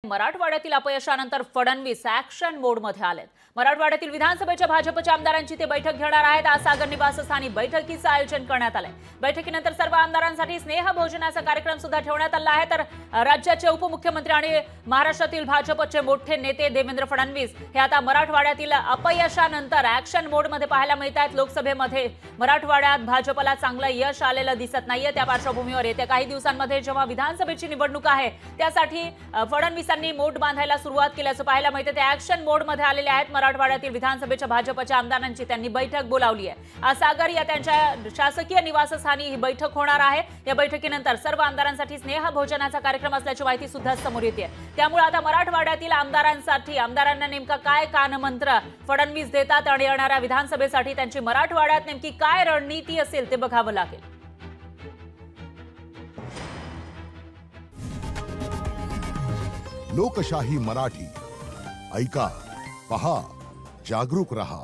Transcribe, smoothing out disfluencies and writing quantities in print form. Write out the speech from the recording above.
मराठवाड्यातील अपयशानंतर फडणवीस ऍक्शन मोडमध्ये आलेत। मराठवाड्यातील विधानसभेच्या भाजपच्या आमदारांची ते बैठक घेणार आहेत। आज सागर निवासस्थानी बैठकीचं आयोजन करण्यात आलंय। बैठकीनंतर सर्व आमदारांसाठी स्नेह भोजनाचा कार्यक्रम सुद्धा ठेवण्यात आला आहे। तर राज्याचे उपमुख्यमंत्री आणि महाराष्ट्रातील भाजपचे मोठे नेते देवेंद्र फडणवीस हे आता मराठवाड्यातील अपयशानंतर ऍक्शन मोडमध्ये पाहायला मिळतात। लोकसभेमध्ये मराठवाड्यात भाजपला चांगलं यश आलेलं दिसत नाहीये। त्या पार्श्वभूमीवर येत्या काही दिवसांमध्ये जेव्हा विधानसभेची निवडणूक आहे त्यासाठी फडणवीसांनी मोड बांधायला सुरुवात केल्याचं पाहायला मिळते। ते ऍक्शन मोडमध्ये आलेले आहेत। मराठवाड्यातील विधानसभेच्या भाजपच्या आमदारांची त्यांनी बैठक बोलावली आहे। आज सागर या त्यांच्या शासकीय निवासस्थानी ही बैठक होणार आहे। या बैठकीनंतर सर्व आमदारांसाठी स्नेह भोजनाचा कार्यक्रम असल्याची माहिती सुद्धा समोर येते। त्यामुळे आता मराठवाड्यातील आमदारांना नेमका काय कानमंत्र फडणवीस देतात आणि येणाऱ्या विधानसभेसाठी त्यांची मराठवाड्यात नेमकी काय रणनीती असेल ते बघावं लागेल। लोकशाही मराठी ऐका, पहा, जागरूक रहा।